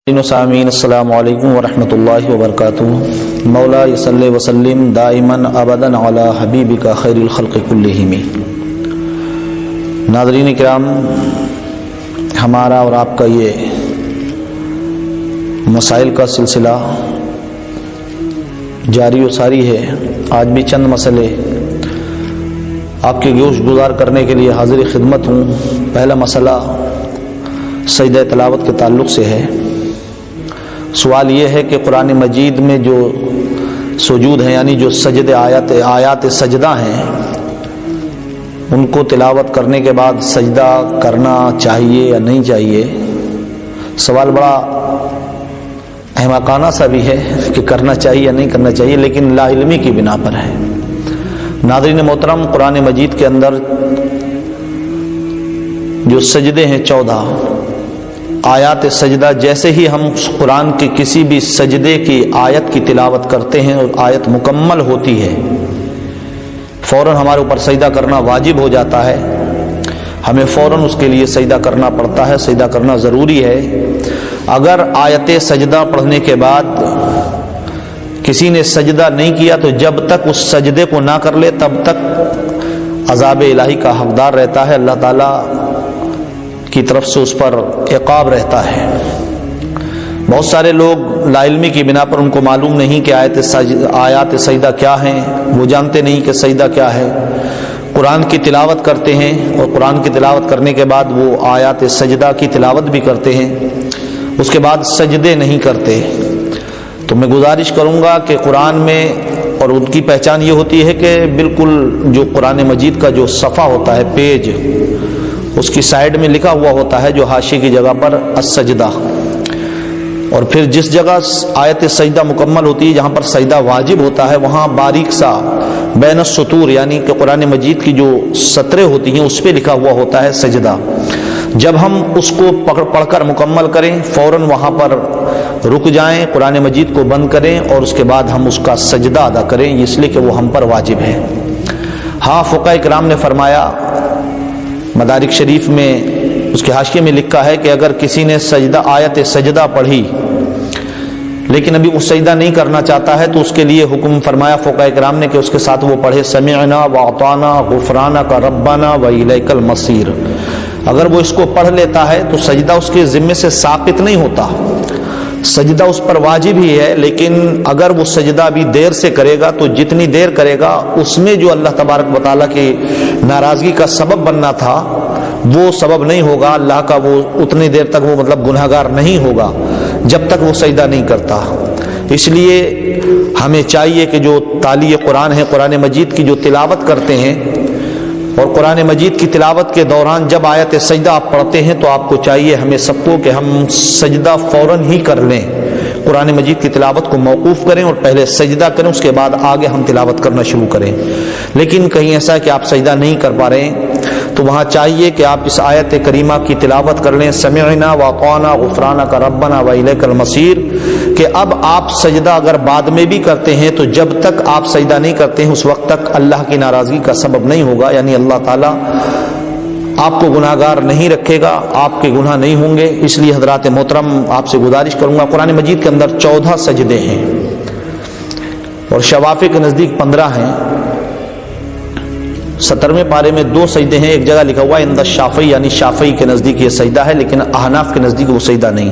سامعین السلام علیکم ورحمۃ اللہ وبرکاتہ۔ مولا صلی وسلم دائماً ابدا علی حبیبک خیر الخلق کلہم۔ ناظرین کرام، ہمارا اور آپ کا یہ مسائل کا سلسلہ جاری و ساری ہے۔ آج بھی چند مسئلے آپ کے گوش گزار کرنے کے لیے حاضر خدمت ہوں۔ پہلا مسئلہ سجدہ تلاوت کے تعلق سے ہے۔ سوال یہ ہے کہ قرآن مجید میں جو سجود ہیں، یعنی جو سجدے آیات سجدہ ہیں، ان کو تلاوت کرنے کے بعد سجدہ کرنا چاہیے یا نہیں چاہیے۔ سوال بڑا احمقانہ سا بھی ہے کہ کرنا چاہیے یا نہیں کرنا چاہیے، لیکن لا علمی کی بنا پر ہے۔ ناظرین محترم، قرآن مجید کے اندر جو سجدے ہیں 14 آیات سجدہ، جیسے ہی ہم قرآن کے کسی بھی سجدے کی آیت کی تلاوت کرتے ہیں اور آیت مکمل ہوتی ہے، فوراً ہمارے اوپر سجدہ کرنا واجب ہو جاتا ہے۔ ہمیں فوراً اس کے لیے سجدہ کرنا پڑتا ہے، سجدہ کرنا ضروری ہے۔ اگر آیت سجدہ پڑھنے کے بعد کسی نے سجدہ نہیں کیا تو جب تک اس سجدے کو نہ کر لے تب تک عذاب الہی کا حقدار رہتا ہے، اللہ تعالیٰ کی طرف سے اس پر عقاب رہتا ہے۔ بہت سارے لوگ لا علمی کی بنا پر ان کو معلوم نہیں کہ آیات سجدہ کیا ہیں، وہ جانتے نہیں کہ سجدہ کیا ہے۔ قرآن کی تلاوت کرتے ہیں اور قرآن کی تلاوت کرنے کے بعد وہ آیات سجدہ کی تلاوت بھی کرتے ہیں، اس کے بعد سجدے نہیں کرتے۔ تو میں گزارش کروں گا کہ قرآن میں، اور ان کی پہچان یہ ہوتی ہے کہ بالکل جو قرآن مجید کا جو صفحہ ہوتا ہے، پیج، اس کی سائیڈ میں لکھا ہوا ہوتا ہے جو حاشیے کی جگہ پر السجدہ، اور پھر جس جگہ آیت سجدہ مکمل ہوتی ہے، جہاں پر سجدہ واجب ہوتا ہے، وہاں باریک سا بین السطور، یعنی کہ قرآن مجید کی جو سطریں ہوتی ہیں اس پہ لکھا ہوا ہوتا ہے سجدہ۔ جب ہم اس کو پڑھ کر مکمل کریں، فوراً وہاں پر رک جائیں، قرآن مجید کو بند کریں اور اس کے بعد ہم اس کا سجدہ ادا کریں، اس لیے کہ وہ ہم پر واجب ہے۔ ہاں، فقہاء کرام نے فرمایا، مدارک شریف میں اس کے حاشیے میں لکھا ہے کہ اگر کسی نے آیت سجدہ پڑھی لیکن ابھی وہ سجدہ نہیں کرنا چاہتا ہے تو اس کے لیے حکم فرمایا فقہاء کرام نے کہ اس کے ساتھ وہ پڑھے سمعنا واطعنا غفرانک ربنا والیک المصیر۔ اگر وہ اس کو پڑھ لیتا ہے تو سجدہ اس کے ذمے سے ساقط نہیں ہوتا، سجدہ اس پر واجب ہی ہے، لیکن اگر وہ سجدہ بھی دیر سے کرے گا تو جتنی دیر کرے گا اس میں جو اللہ تبارک و تعالیٰ کی ناراضگی کا سبب بننا تھا وہ سبب نہیں ہوگا، اللہ کا وہ اتنی دیر تک وہ مطلب گناہگار نہیں ہوگا جب تک وہ سجدہ نہیں کرتا۔ اس لیے ہمیں چاہیے کہ جو تالی قرآن ہے، قرآن مجید کی جو تلاوت کرتے ہیں، اور قرآن مجید کی تلاوت کے دوران جب آیت سجدہ آپ پڑھتے ہیں تو آپ کو چاہیے ہمیں سب کو کہ ہم سجدہ فوراً ہی کر لیں، قرآن مجید کی تلاوت کو موقوف کریں اور پہلے سجدہ کریں، اس کے بعد آگے ہم تلاوت کرنا شروع کریں۔ لیکن کہیں ایسا ہے کہ آپ سجدہ نہیں کر پا رہے ہیں تو وہاں چاہیے کہ آپ اس آیت کریمہ کی تلاوت کر لیں، سمعنا واطعنا غفرانک ربنا والیک المصیر، کہ اب آپ سجدہ اگر بعد میں بھی کرتے ہیں تو جب تک آپ سجدہ نہیں کرتے ہیں اس وقت تک اللہ کی ناراضگی کا سبب نہیں ہوگا، یعنی اللہ تعالیٰ آپ کو گناہگار نہیں رکھے گا، آپ کے گناہ نہیں ہوں گے۔ اس لیے حضرات محترم، آپ سے گزارش کروں گا، قرآن مجید کے اندر 14 سجدے ہیں اور شوافی کے نزدیک 15 ہیں۔ 17ویں پارے میں 2 سجدے ہیں، ایک جگہ لکھا ہوا ہے عند الشافعی، یعنی شافعی کے نزدیک یہ سجدہ ہے، لیکن احناف کے نزدیک وہ سجدہ نہیں۔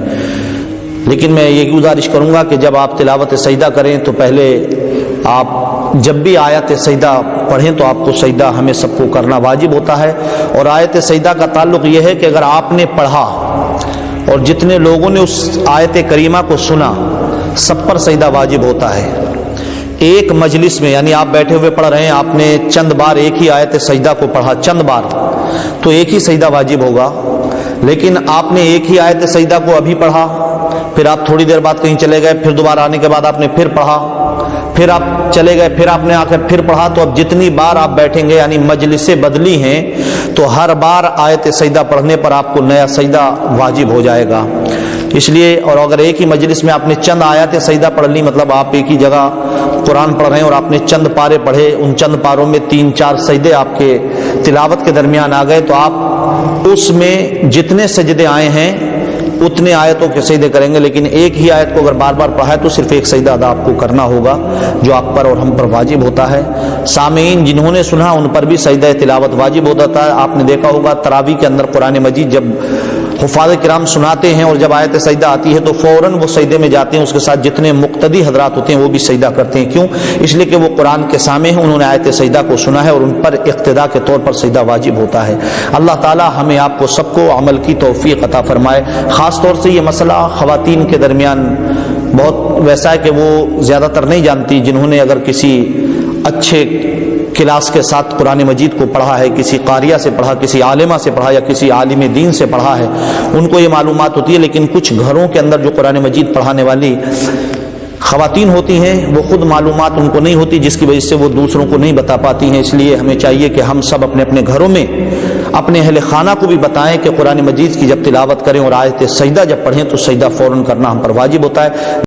لیکن میں یہ گزارش کروں گا کہ جب آپ تلاوت سجدہ کریں تو پہلے آپ جب بھی آیت سجدہ پڑھیں تو آپ کو سجدہ ہمیں سب کو کرنا واجب ہوتا ہے۔ اور آیت سجدہ کا تعلق یہ ہے کہ اگر آپ نے پڑھا اور جتنے لوگوں نے اس آیت کریمہ کو سنا، سب پر سجدہ واجب ہوتا ہے۔ ایک مجلس میں، یعنی آپ بیٹھے ہوئے پڑھ رہے ہیں، آپ نے چند بار ایک ہی آیت سجدہ کو پڑھا، چند بار، تو ایک ہی سجدہ واجب ہوگا۔ لیکن آپ نے ایک ہی آیت سجدہ کو ابھی پڑھا، پھر آپ تھوڑی دیر بعد کہیں چلے گئے، پھر دوبارہ آنے کے بعد آپ نے پھر پڑھا، پھر آپ چلے گئے، پھر آپ نے آ کر پھر پڑھا، تو اب جتنی بار آپ بیٹھیں گے، یعنی مجلسیں بدلی ہیں، تو ہر بار آیت سجدہ پڑھنے پر آپ کو نیا سجدہ واجب ہو جائے گا۔ اس لیے، اور اگر ایک ہی مجلس میں آپ نے چند آیات سجدہ پڑھ لی، مطلب آپ ایک ہی جگہ قرآن پڑھ رہے ہیں اور آپ نے چند پارے پڑھے، ان چند پاروں میں 3-4 سجدے آپ کے تلاوت کے درمیان آ گئے، تو آپ اس میں جتنے سجدے آئے ہیں اتنے آیتوں کے سجدے کریں گے، لیکن ایک ہی آیت کو اگر بار بار پڑھا ہے تو صرف ایک سجدہ ادا آپ کو کرنا ہوگا جو آپ پر اور ہم پر واجب ہوتا ہے۔ سامعین جنہوں نے سنا ان پر بھی سجدہ تلاوت واجب ہوتا ہے۔ آپ نے دیکھا ہوگا تراویح کے اندر قرآن مجید جب حفاظ کرام سناتے ہیں اور جب آیت سجدہ آتی ہے تو فوراً وہ سجدے میں جاتے ہیں، اس کے ساتھ جتنے مقتدی حضرات ہوتے ہیں وہ بھی سجدہ کرتے ہیں۔ کیوں؟ اس لیے کہ وہ قرآن کے سامع ہیں، انہوں نے آیت سجدہ کو سنا ہے اور ان پر اقتداء کے طور پر سجدہ واجب ہوتا ہے۔ اللہ تعالی ہمیں آپ کو سب کو عمل کی توفیق عطا فرمائے۔ خاص طور سے یہ مسئلہ خواتین کے درمیان بہت ویسا ہے کہ وہ زیادہ تر نہیں جانتی، جنہوں نے اگر کسی اچھے کلاس کے ساتھ قرآن مجید کو پڑھا ہے، کسی قاریہ سے پڑھا، کسی عالمہ سے پڑھا یا کسی عالم دین سے پڑھا ہے، ان کو یہ معلومات ہوتی ہے، لیکن کچھ گھروں کے اندر جو قرآن مجید پڑھانے والی خواتین ہوتی ہیں وہ خود معلومات ان کو نہیں ہوتی، جس کی وجہ سے وہ دوسروں کو نہیں بتا پاتی ہیں۔ اس لیے ہمیں چاہیے کہ ہم سب اپنے اپنے گھروں میں اپنے اہل خانہ کو بھی بتائیں کہ قرآن مجید کی جب تلاوت کریں اور آیت سجدہ جب پڑھیں تو سجدہ فوراً کرنا ہم پر واجب ہوتا ہے۔